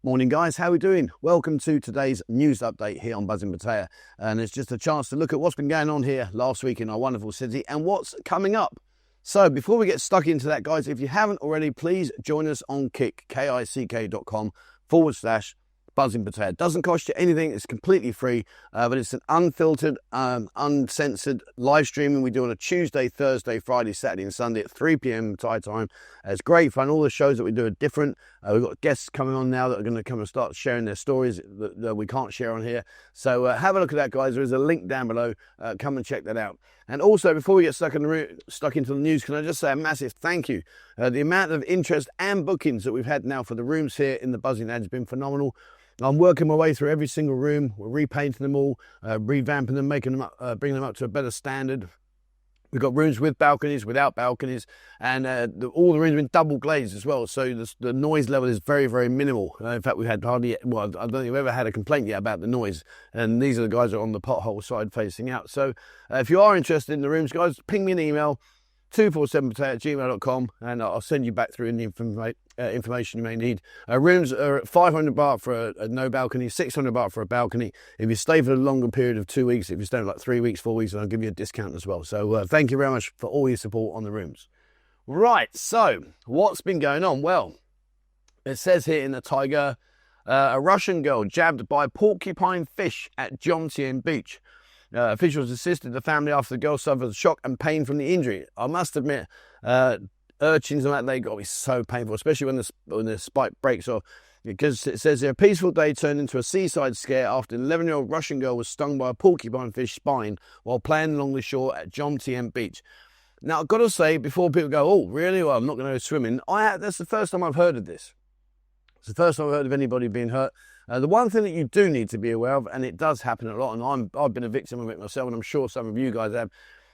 Morning guys, how are we doing? Welcome to today's news update here on Buzzing Pattaya, and it's just a chance to look at what's been going on here last week in our wonderful city and what's coming up. So before we get stuck into that, guys, if you haven't already, please join us on kick.com/Buzzing Pattaya. It doesn't cost you anything, it's completely free, but it's an unfiltered, uncensored live streaming we do on a Tuesday, Thursday, Friday, Saturday and Sunday at 3 p.m. Thai time. It's great fun. All the shows that we do are different. We've got guests coming on now that are going to come and start sharing their stories that we can't share on here. So have a look at that, guys. There is a link down below. Come and check that out. And also, before we get stuck into the news, can I just say a massive thank you. The amount of interest and bookings that we've had now for the rooms here in the Buzzing Ad has been phenomenal. I'm working my way through every single room. We're repainting them all, revamping them, making them up, bringing them up to a better standard. We've got rooms with balconies, without balconies, and all the rooms have been double glazed as well. So the noise level is very, very minimal. In fact, we've had hardly, well, I don't think we've ever had a complaint yet about the noise. And these are the guys that are on the pothole side facing out. So if you are interested in the rooms, guys, ping me an email, 247pattaya@gmail.com, and I'll send you back through any information you may need. Rooms are at 500 baht for a no balcony, 600 baht for a balcony. If you stay for a longer period of 2 weeks, if you stay for like 3 weeks, 4 weeks, I'll give you a discount as well. So thank you very much for all your support on the rooms. Right, so what's been going on? Well, it says here in the Tiger, a Russian girl jabbed by porcupine fish at Jomtien Beach. Officials assisted the family after the girl suffered shock and pain from the injury. I must admit, urchins and that, they got to be so painful, especially when the spike breaks off. Because it says here, a peaceful day turned into a seaside scare after an 11-year-old Russian girl was stung by a porcupine fish spine while playing along the shore at Jomtien Beach. Now, I've got to say, before people go, oh, really? Well, I'm not going to go swimming. That's the first time I've heard of this. It's the first time I've heard of anybody being hurt. The one thing that you do need to be aware of, and it does happen a lot, and I've been a victim of it myself, and I'm sure some of you guys have,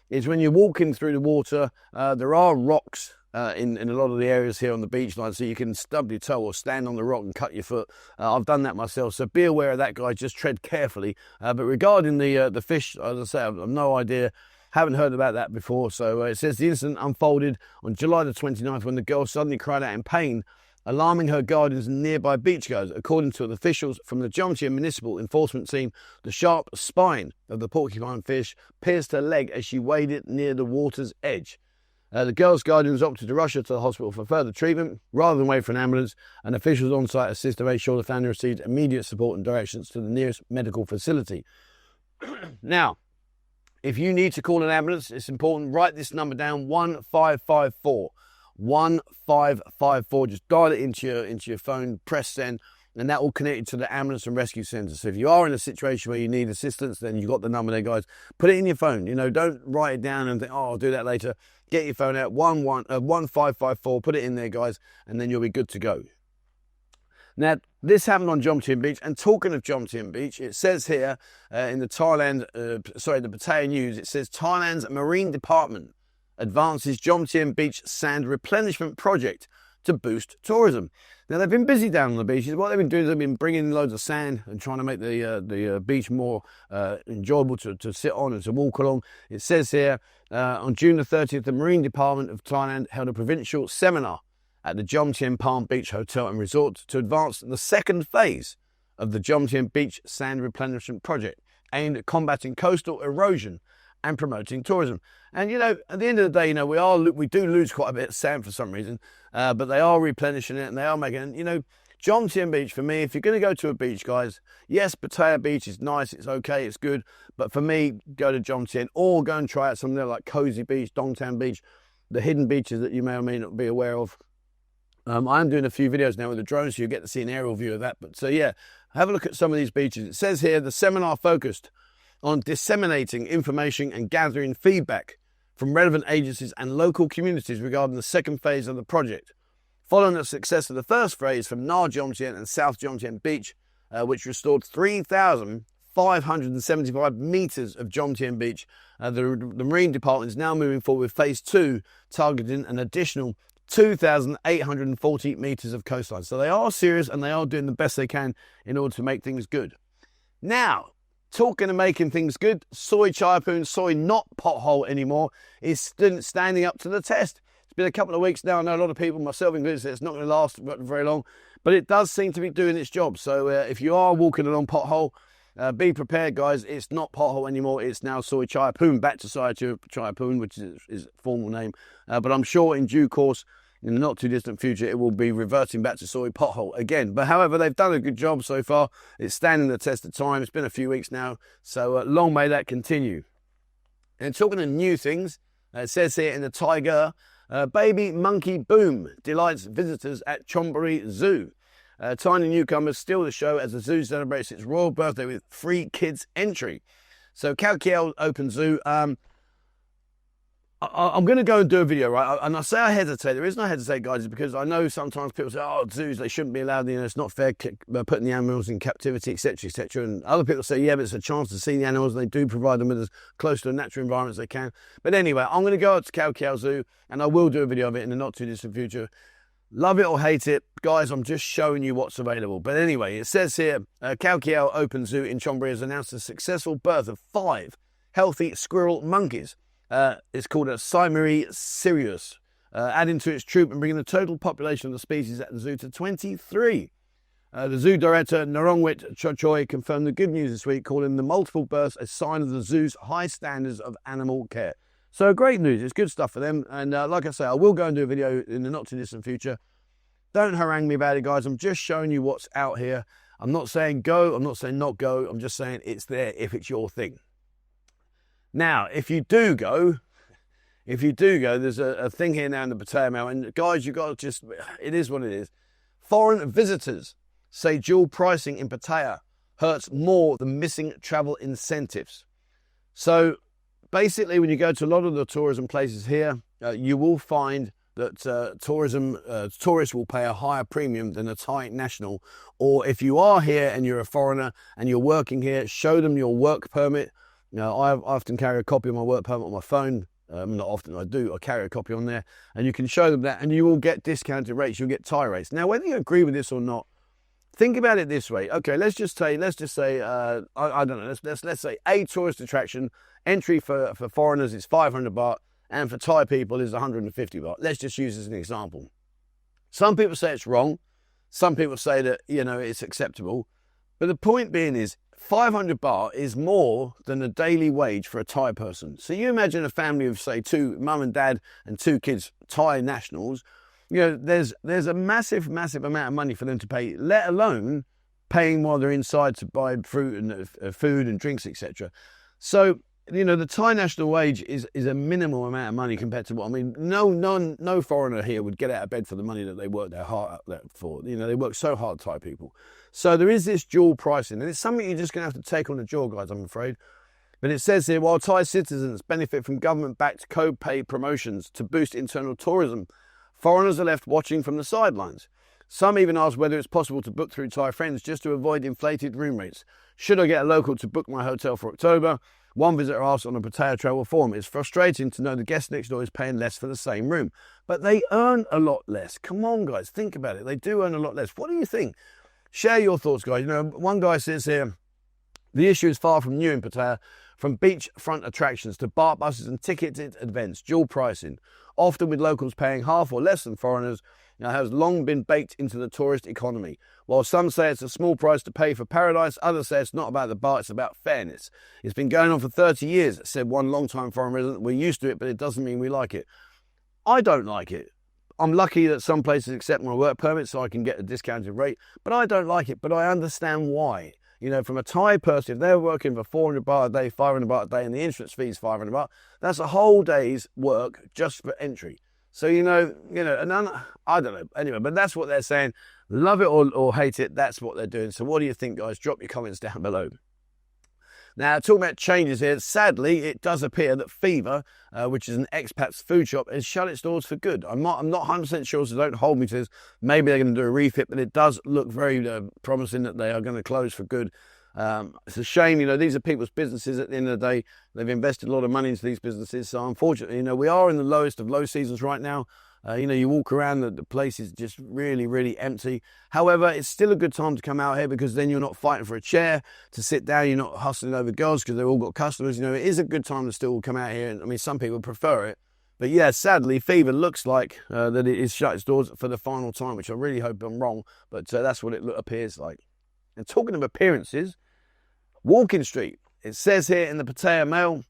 is when you're walking through the water, there are rocks in a lot of the areas here on the beach line, so you can stub your toe or stand on the rock and cut your foot. I've done that myself, so be aware of that, guys. Just tread carefully. But regarding the fish, as I say, I've no idea. Haven't heard about that before. So it says the incident unfolded on July the 29th when the girl suddenly cried out in pain, alarming her guardians and nearby beachgoers. According to the officials from the Jomtien Municipal Enforcement Team, the sharp spine of the porcupine fish pierced her leg as she waded near the water's edge. The girl's guardians opted to rush her to the hospital for further treatment rather than wait for an ambulance, and officials on site assisted to make sure the family received immediate support and directions to the nearest medical facility. Now, if you need to call an ambulance, it's important, write this number down, 1554. 1554. Just dial it into your phone, press send, and that will connect you to the ambulance and rescue centre. So if you are in a situation where you need assistance, then you've got the number there, guys. Put it in your phone. You know, don't write it down and think, oh, I'll do that later. Get your phone out, 1554. Put it in there, guys, and then you'll be good to go. Now, this happened on Jomtien Beach, and talking of Jomtien Beach, it says here in the the Pattaya News, it says Thailand's Marine Department advances Jomtien Beach sand replenishment project to boost tourism. Now, they've been busy down on the beaches. What they've been doing is they've been bringing in loads of sand and trying to make the beach more enjoyable to sit on and to walk along. It says here, on June the 30th, the Marine Department of Thailand held a provincial seminar at the Jomtien Palm Beach Hotel and Resort to advance the second phase of the Jomtien Beach sand replenishment project, aimed at combating coastal erosion and promoting tourism. And you know, at the end of the day, you know, we do lose quite a bit of sand for some reason, but they are replenishing it and they are making, you know, Jomtien Beach, for me, if you're going to go to a beach, guys, yes, Pattaya Beach is nice, it's okay, it's good, but for me, go to Jomtien or go and try out some there like Cozy Beach, Dongtan Beach, the hidden beaches that you may or may not be aware of. I am doing a few videos now with the drone, so you get to see an aerial view of that. But so yeah, have a look at some of these beaches. It says here the seminar focused on disseminating information and gathering feedback from relevant agencies and local communities regarding the second phase of the project. Following the success of the first phase from North Jomtien and South Jomtien Beach, which restored 3,575 metres of Jomtien Beach, the Marine Department is now moving forward with phase 2, targeting an additional 2,840 metres of coastline. So they are serious and they are doing the best they can in order to make things good. Now, talking of making things good, soy Chaiyapoon, soy not pothole anymore, is still standing up to the test. It's been a couple of weeks now. I know a lot of people, myself included, say it's not going to last very long. but it does seem to be doing its job. So if you are walking along pothole, be prepared, guys. It's not pothole anymore. It's now Soy Chaiyapoon, back to Soy Chaiyapoon, which is its formal name. But I'm sure in due course, in the not too distant future, it will be reverting back to soy pothole again. But however, they've done a good job so far. It's standing the test of time. It's been a few weeks now, so long may that continue. And talking of new things, it says here in the tiger, baby monkey boom delights visitors at Chon Buri Zoo. Tiny newcomers steal the show as the zoo celebrates its royal birthday with free kids entry. So Khao Kiao Open Zoo. I'm going to go and do a video, right? And I say I hesitate. The reason I hesitate, guys, is because I know sometimes people say, oh, zoos, they shouldn't be allowed, it's not fair putting the animals in captivity, etc., etc. And other people say, yeah, but it's a chance to see the animals. And they do provide them with as close to a natural environment as they can. But anyway, I'm going to go out to Khao Kiao Zoo, and I will do a video of it in the not too distant future. Love it or hate it, guys, I'm just showing you what's available. But anyway, it says here, Khao Kiao Open Zoo in Chon Buri has announced the successful birth of 5 healthy squirrel monkeys. It's called a Simeri Sirius, adding to its troop and bringing the total population of the species at the zoo to 23. The zoo director, Narongwit Chochoy, confirmed the good news this week, calling the multiple births a sign of the zoo's high standards of animal care. So great news, it's good stuff for them. And like I say, I will go and do a video in the not too distant future. Don't harangue me about it, guys. I'm just showing you what's out here. I'm not saying go, I'm not saying not go. I'm just saying it's there if it's your thing. Now, if you do go, there's a thing here now in the Pattaya Mail, and guys, you got to just, it is what it is. Foreign visitors say dual pricing in Pattaya hurts more than missing travel incentives. So basically, when you go to a lot of the tourism places here, you will find that tourists will pay a higher premium than a Thai national. Or if you are here and you're a foreigner and you're working here, show them your work permit. Now, I often carry a copy of my work permit on my phone. Not often, I do. I carry a copy on there, and you can show them that, and you will get discounted rates. You'll get Thai rates. Now, whether you agree with this or not, think about it this way. Okay, let's just say, I don't know. Let's say a tourist attraction entry for foreigners is 500 baht, and for Thai people is 150 baht. Let's just use this as an example. Some people say it's wrong. Some people say that it's acceptable. But the point being is, 500 baht is more than a daily wage for a Thai person. So you imagine a family of, say, 2 mum and dad and 2 kids, Thai nationals. There's a massive amount of money for them to pay, let alone paying while they're inside to buy fruit and food and drinks, etc. So, the Thai national wage is a minimal amount of money compared to what, no foreigner here would get out of bed for the money that they work their heart out for. They work so hard, Thai people. So there is this dual pricing, and it's something you're just going to have to take on the jaw, guys, I'm afraid. But it says here, while Thai citizens benefit from government-backed co-pay promotions to boost internal tourism, foreigners are left watching from the sidelines. Some even ask whether it's possible to book through Thai friends just to avoid inflated room rates. Should I get a local to book my hotel for October? One visitor asked on a Pattaya travel forum, it's frustrating to know the guest next door is paying less for the same room. But they earn a lot less. Come on, guys, think about it. They do earn a lot less. What do you think? Share your thoughts, guys. One guy says here, the issue is far from new in Pattaya. From beachfront attractions to bar buses and ticketed events, dual pricing, often with locals paying half or less than foreigners, has long been baked into the tourist economy. While some say it's a small price to pay for paradise, others say it's not about the bar, it's about fairness. It's been going on for 30 years, said one long-time foreign resident. We're used to it, but it doesn't mean we like it. I don't like it. I'm lucky that some places accept my work permit so I can get a discounted rate, but I don't like it, but I understand why. From a Thai person, if they're working for 400 baht a day, 500 baht a day, and the entrance fee is 500 baht, that's a whole day's work just for entry. So, and I don't know. Anyway, but that's what they're saying. Love it or hate it, that's what they're doing. So what do you think, guys? Drop your comments down below. Now, talking about changes here, sadly, it does appear that Fever, which is an expat's food shop, has shut its doors for good. I'm not 100% sure, so don't hold me to this. Maybe they're going to do a refit, but it does look very promising that they are going to close for good. It's a shame, these are people's businesses at the end of the day. They've invested a lot of money into these businesses. So unfortunately, we are in the lowest of low seasons right now. You walk around, the place is just really, really empty. However, it's still a good time to come out here because then you're not fighting for a chair to sit down. You're not hustling over girls because they've all got customers. It is a good time to still come out here. And some people prefer it. But yeah, sadly, Fever looks like that it is shut its doors for the final time, which I really hope I'm wrong, but that's what it appears like. And talking of appearances, Walking Street. It says here in the Pattaya Mail,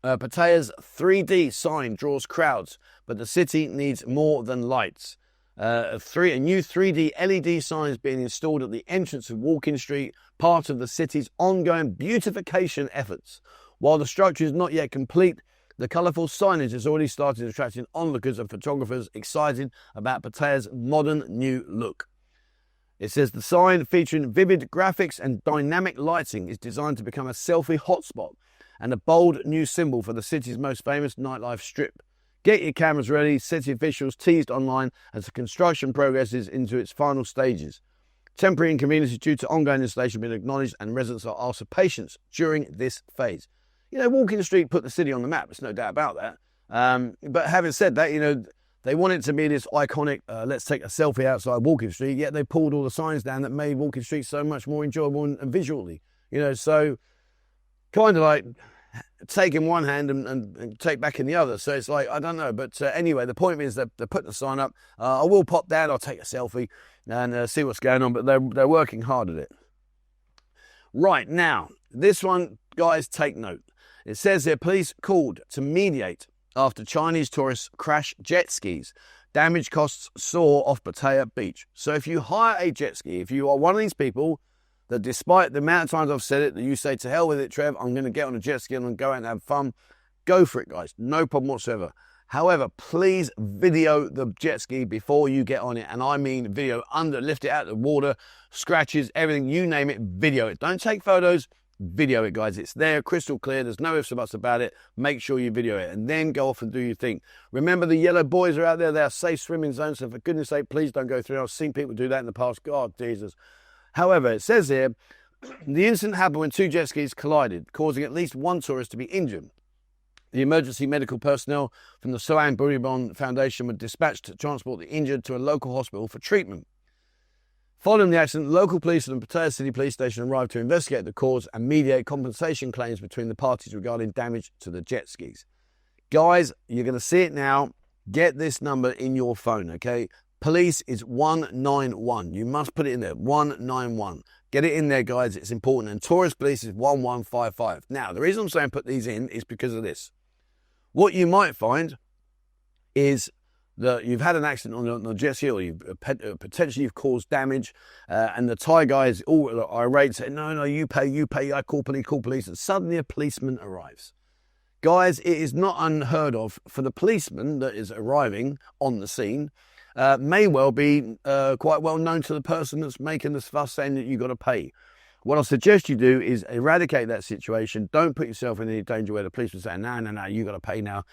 Pattaya's 3D sign draws crowds, but the city needs more than lights. A new 3D LED sign is being installed at the entrance of Walking Street, part of the city's ongoing beautification efforts. While the structure is not yet complete, the colourful signage has already started attracting onlookers and photographers excited about Pattaya's modern new look. It says the sign, featuring vivid graphics and dynamic lighting, is designed to become a selfie hotspot and a bold new symbol for the city's most famous nightlife strip. Get your cameras ready, city officials teased online as the construction progresses into its final stages. Temporary inconveniences due to ongoing installation have been acknowledged, and residents are asked for patience during this phase. You know, Walking the Street put the city on the map, there's no doubt about that. But having said that, you know, they want it to be this iconic, let's take a selfie outside Walking Street, yet they pulled all the signs down that made Walking Street so much more enjoyable and visually. You know, so kind of like take in one hand and take back in the other. So it's like, I don't know. But anyway, the point is that they're putting the sign up. I will pop down, I'll take a selfie and see what's going on. But they're working hard at it. Right, now, this one, guys, take note. It says here, police called to mediate after Chinese tourists crash jet skis. Damage costs soar off Pattaya Beach. So if you hire a jet ski, if you are one of these people that despite the amount of times I've said it, that you say, to hell with it, Trev, I'm going to get on a jet ski and go out and have fun, go for it, guys. No problem whatsoever. However, please video the jet ski before you get on it. And I mean video lift it out of the water, scratches, everything, you name it, video it. Don't take photos, video it, guys. It's there, crystal clear. There's no ifs or buts about it. Make sure you video it and then go off and do your thing. Remember, the yellow buoys are out there. They are safe swimming zones. So for goodness sake, please don't go through. I've seen people do that in the past. God, Jesus. However, it says here, the incident happened when two jet skis collided, causing at least one tourist to be injured. The emergency medical personnel from the Chon Buri Foundation were dispatched to transport the injured to a local hospital for treatment. Following the accident, local police and the Pattaya City Police Station arrived to investigate the cause and mediate compensation claims between the parties regarding damage to the jet skis. Guys, you're going to see it now. Get this number in your phone, okay? Police is 191. You must put it in there, 191. Get it in there, guys. It's important. And tourist police is 1155. Now, the reason I'm saying put these in is because of this. What you might find is that you've had an accident on a jet ski, or potentially you've caused damage, and the Thai guys all irate, say, no, you pay, I call police, and suddenly a policeman arrives. Guys, it is not unheard of for the policeman that is arriving on the scene, may well be quite well known to the person that's making this fuss, saying that you've got to pay. What I suggest you do is eradicate that situation. Don't put yourself in any danger where the police are saying, no, you got to pay now.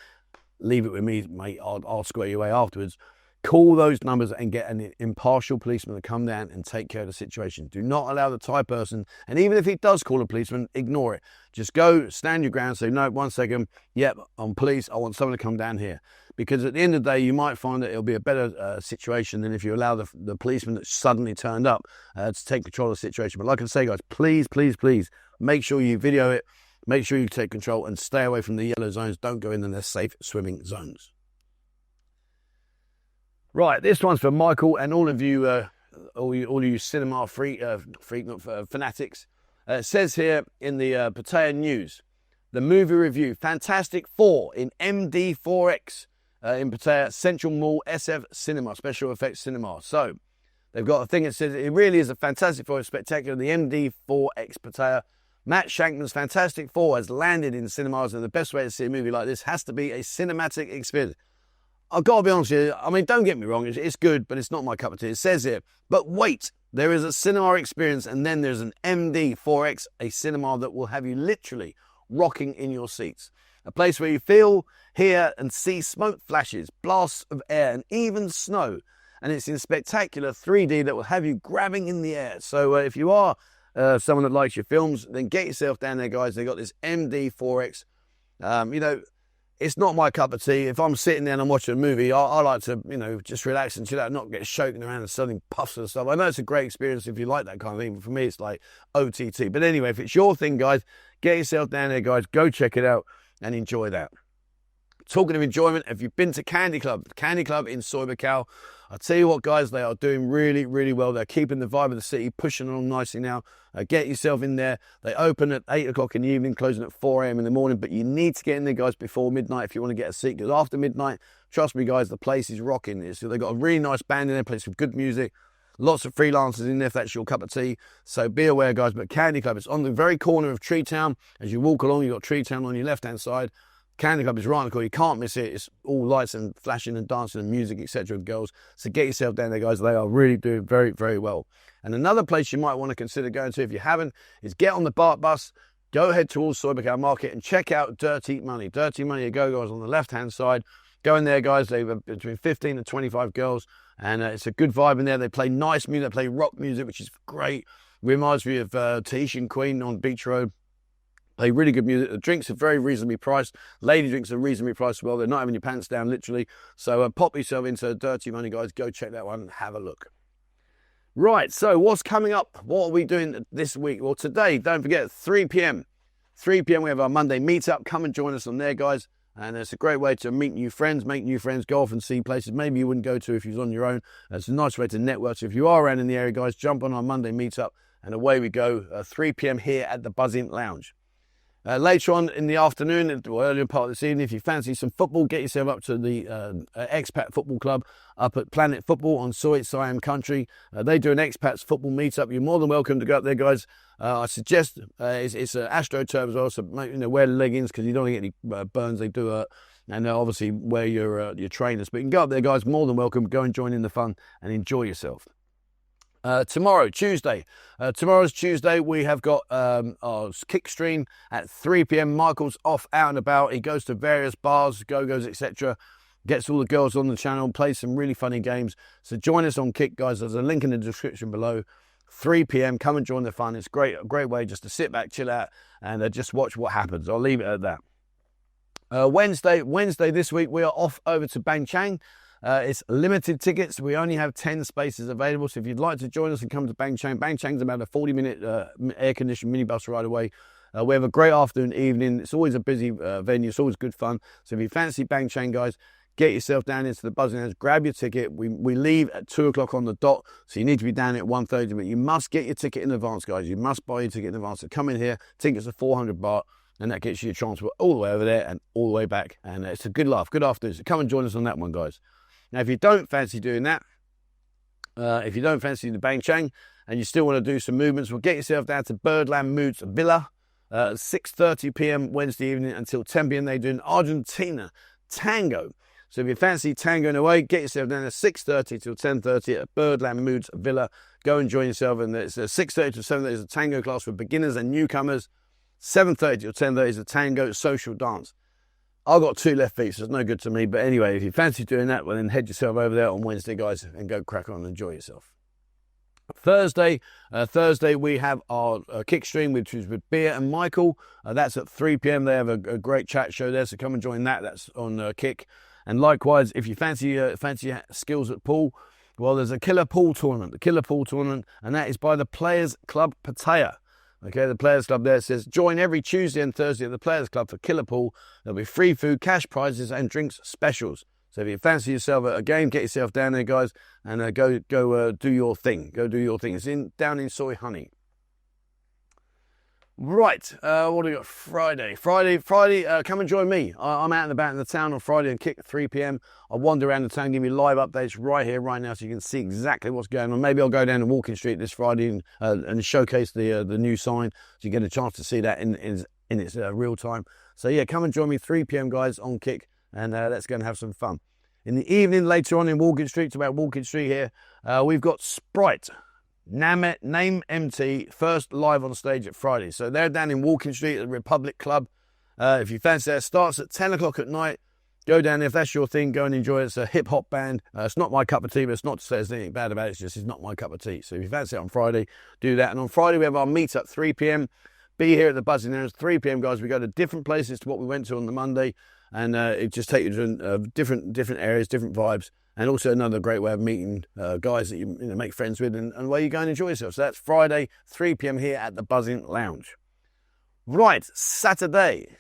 Leave it with me, mate. I'll square you away afterwards. Call those numbers and get an impartial policeman to come down and take care of the situation. Do not allow the Thai person, and even if he does call a policeman, ignore it. Just go, stand your ground, say, no, 1 second, yep, I'm police, I want someone to come down here. Because at the end of the day, you might find that it'll be a better situation than if you allow the policeman that suddenly turned up to take control of the situation. But like I say, guys, please, make sure you video it. Make sure you take control and stay away from the yellow zones. Don't go in their safe swimming zones. Right, this one's for Michael and all of you cinema fanatics. It says here in the Pattaya News, the movie review, Fantastic Four in MD4X in Pattaya Central Mall SF Cinema, Special Effects Cinema. So they've got a thing that says it really is a Fantastic Four, spectacular. The MD4X Pattaya. Matt Shankman's Fantastic Four has landed in cinemas, and the best way to see a movie like this has to be a cinematic experience. I've got to be honest with you, I mean, don't get me wrong, it's good, but it's not my cup of tea. It says here, but wait, there is a cinema experience, and then there's an MD4X, a cinema that will have you literally rocking in your seats. A place where you feel, hear, and see smoke flashes, blasts of air, and even snow. And it's in spectacular 3D that will have you grabbing in the air. So if you are someone that likes your films, then get yourself down there, guys. They got this MD4X. You know, it's not my cup of tea. If I'm sitting there and I'm watching a movie, I like to, you know, just relax and chill out, not get shaken around and suddenly puffs and stuff. I know it's a great experience if you like that kind of thing, but for me, it's like OTT. But anyway, if it's your thing, guys, get yourself down there, guys. Go check it out and enjoy that. Talking of enjoyment, have you been to Candy Club? Candy Club in Soi Buakhao. I tell you what, guys, they are doing really, really well. They're keeping the vibe of the city, pushing along nicely now. Get yourself in there. They open at 8 o'clock in the evening, closing at 4 a.m. in the morning. But you need to get in there, guys, before midnight if you want to get a seat. Because after midnight, trust me, guys, the place is rocking. So they've got a really nice band in there, plays some good music. Lots of freelancers in there if that's your cup of tea. So be aware, guys. But Candy Club, it's on the very corner of Tree Town. As you walk along, you've got Tree Town on your left-hand side. Candy Club is right on the corner. You can't miss it. It's all lights and flashing and dancing and music, etc. girls. So get yourself down there, guys. They are really doing very, very well. And another place you might want to consider going to if you haven't is get on the BART bus, go ahead towards Soi Buakhao Market and check out Dirty Money. Dirty Money, a go-go's on the left-hand side. Go in there, guys. They've between 15 and 25 girls. And it's a good vibe in there. They play nice music. They play rock music, which is great. Reminds me of Tahitian Queen on Beach Road. Play really good music. The drinks are very reasonably priced. Lady drinks are reasonably priced as well. They're not having your pants down, literally. So pop yourself into Dirty Money, guys. Go check that one and have a look. Right, so what's coming up? What are we doing this week? Well, today, don't forget, 3 p.m. 3 p.m. we have our Monday meetup. Come and join us on there, guys. And it's a great way to meet new friends, make new friends, go off and see places maybe you wouldn't go to if you was on your own. It's a nice way to network. So if you are around in the area, guys, jump on our Monday meetup and away we go. 3 p.m. here at the Buzzing Lounge. Later on in the afternoon, or earlier part of this evening, if you fancy some football, get yourself up to the Expat Football Club up at Planet Football on Soi Siam Country. They do an expats football meetup. You're more than welcome to go up there, guys. I suggest it's AstroTurf as well, so wear leggings because you don't want to get any burns. They do and obviously wear your trainers. But you can go up there, guys. More than welcome. Go and join in the fun and enjoy yourself. Tomorrow, Tuesday. Tomorrow's Tuesday. We have got our kick stream at 3 p.m. Michael's off out and about. He goes to various bars, go-go's, etc. Gets all the girls on the channel, plays some really funny games. So join us on Kick, guys. There's a link in the description below. 3 p.m. Come and join the fun. It's a great way just to sit back, chill out, and just watch what happens. I'll leave it at that. Wednesday this week, we are off over to Bang Chang. It's limited tickets. We only have 10 spaces available. So if you'd like to join us and come to Bang Chang's about a 40-minute air-conditioned minibus ride away. We have a great afternoon, evening. It's always a busy venue. It's always good fun. So if you fancy Bang Chang, guys, get yourself down into the Buzzing Lounge. Grab your ticket. We leave at 2 o'clock on the dot. So you need to be down at 1:30. But you must get your ticket in advance, guys. You must buy your ticket in advance. So come in here. Tickets are 400 baht. And that gets you a transport all the way over there and all the way back. And it's a good laugh. Good afternoon. So come and join us on that one, guys. Now, if you don't fancy doing that, if you don't fancy the Bang Chang and you still want to do some movements, well, get yourself down to Birdland Moods Villa, 6:30 p.m. Wednesday evening until 10 p.m. They're doing Argentina tango. So if you fancy tangoing away, get yourself down at 6:30 till 10:30 at Birdland Moods Villa. Go and join yourself. And it's 6:30 till 7:30 is a tango class for beginners and newcomers. 7:30 till 10:30 is a tango social dance. I've got 2 left feet, so it's no good to me. But anyway, if you fancy doing that, well, then head yourself over there on Wednesday, guys, and go crack on and enjoy yourself. Thursday, we have our kick stream, which is with Beer and Michael. That's at 3 p.m. They have a great chat show there, so come and join that. That's on Kick. And likewise, if you fancy skills at pool, well, there's a killer pool tournament, and that is by the Players Club Pattaya. Okay, the Players Club there says, join every Tuesday and Thursday at the Players Club for Killer Pool. There'll be free food, cash prizes, and drinks specials. So if you fancy yourself a game, get yourself down there, guys, and go do your thing. Go do your thing. It's down in Soi Honey. Right, what do we got? Friday, come and join me. I'm out and about in the town on Friday and Kick at 3 p.m. I'll wander around the town, give you live updates right here, right now, so you can see exactly what's going on. Maybe I'll go down to Walking Street this Friday and showcase the new sign, so you get a chance to see that in its real time. So yeah, come and join me 3 p.m. guys on Kick, and let's go and have some fun. In the evening, later on in Walking Street, it's about Walking Street here, we've got Sprite. Name MT, first live on stage at Friday. So they're down in Walking Street at the Republic Club. If you fancy that, it starts at 10 o'clock at night. Go down there. If that's your thing, go and enjoy it. It's a hip-hop band. It's not my cup of tea, but it's not to say there's anything bad about it. It's not my cup of tea. So if you fancy it on Friday, do that. And on Friday, we have our meet at 3 p.m. Be here at the Buzzing Lounge, 3 p.m, guys. We go to different places to what we went to on the Monday. And it just takes you to different areas, different vibes. And also another great way of meeting guys that you make friends with and where you go and enjoy yourself. So that's Friday, 3 p.m. here at the Buzzing Lounge. Right, Saturday.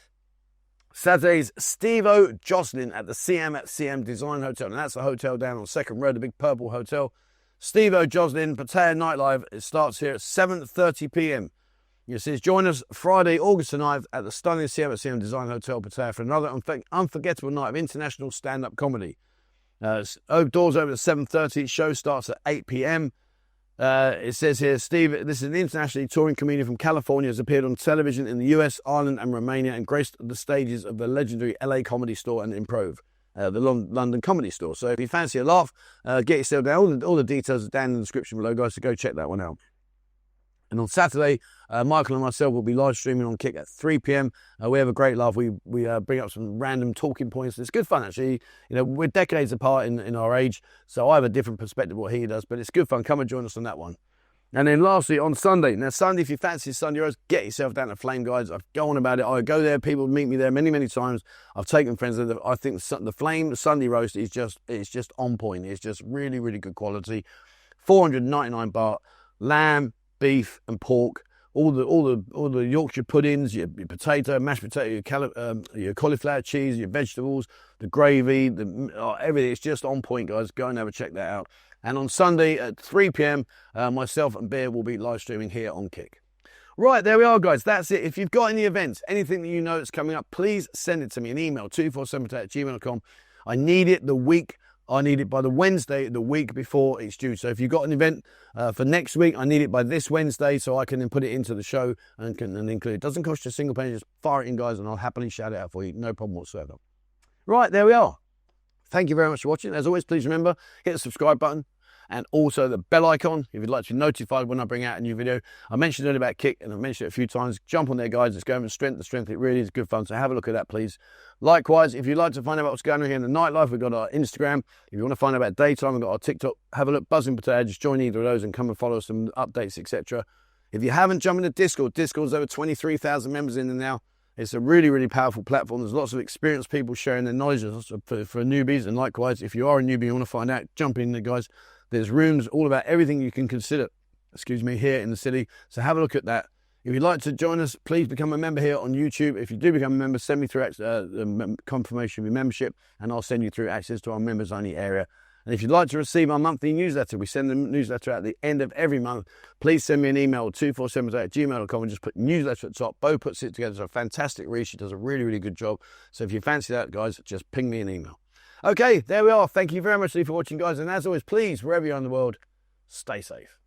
Saturday's Steve-O Jocelyn at the CM Design Hotel. And that's the hotel down on Second Road, the big purple hotel. Steve-O Jocelyn, Pattaya Nightlife. It starts here at 7:30 p.m. It says, join us Friday, August 9th at the stunning CM Design Hotel, Pattaya for another unforgettable night of international stand-up comedy. Doors open at 7:30. Show starts at 8 p.m. It says here, Steve, this is an internationally touring comedian from California, has appeared on television in the US, Ireland and Romania and graced the stages of the legendary LA Comedy Store and Improv, the London Comedy Store. So if you fancy a laugh, get yourself down. All the details are down in the description below, guys, so go check that one out. And on Saturday, Michael and myself will be live streaming on Kick at 3 p.m. We have a great laugh. We bring up some random talking points. It's good fun, actually. You know, we're decades apart in our age, so I have a different perspective of what he does, but it's good fun. Come and join us on that one. And then lastly, on Sunday. Now, Sunday, if you fancy Sunday roast, get yourself down to Flame, guys. I've gone on about it. I go there. People meet me there many, many times. I've taken friends there. I think the Flame Sunday roast is just on point. It's just really, really good quality. 499 baht. Lamb, beef and pork, all the Yorkshire puddings, your potato, mashed potato, your cauliflower cheese, your vegetables, the gravy, everything. It's just on point, guys. Go and have a check that out. And on Sunday at 3 p.m, myself and Bear will be live streaming here on Kick. Right, there we are, guys. That's it. If you've got any events, anything that you know that's coming up, please send it to me. An email, 247@gmail.com. I need it the week. I need it by the Wednesday, the week before it's due. So if you've got an event for next week, I need it by this Wednesday so I can then put it into the show and include it. It doesn't cost you a single penny. Just fire it in, guys, and I'll happily shout it out for you. No problem whatsoever. Right, there we are. Thank you very much for watching. As always, please remember, hit the subscribe button and also the bell icon if you'd like to be notified when I bring out a new video. I mentioned earlier about Kick, and I've mentioned it a few times. Jump on there, guys. It's going from strength to strength. It really is good fun, so have a look at that, please. Likewise, if you'd like to find out what's going on here in the nightlife, we've got our Instagram. If you want to find out about daytime, we've got our TikTok. Have a look, Buzzing Potato. Just join either of those and come and follow some updates, etc. If you haven't, jump into Discord. Discord's over 23,000 members in there now. It's a really, really powerful platform. There's lots of experienced people sharing their knowledge for newbies. And likewise, if you are a newbie, you want to find out, jump in there, guys. There's rooms all about everything you can consider, here in the city. So have a look at that. If you'd like to join us, please become a member here on YouTube. If you do become a member, send me through confirmation of your membership, and I'll send you through access to our members-only area. And if you'd like to receive our monthly newsletter, we send the newsletter out at the end of every month. Please send me an email, 247@gmail.com, and just put newsletter at the top. Bo puts it together. It's a fantastic read. She does a really, really good job. So if you fancy that, guys, just ping me an email. Okay, there we are. Thank you very much for watching, guys. And as always, please, wherever you are in the world, stay safe.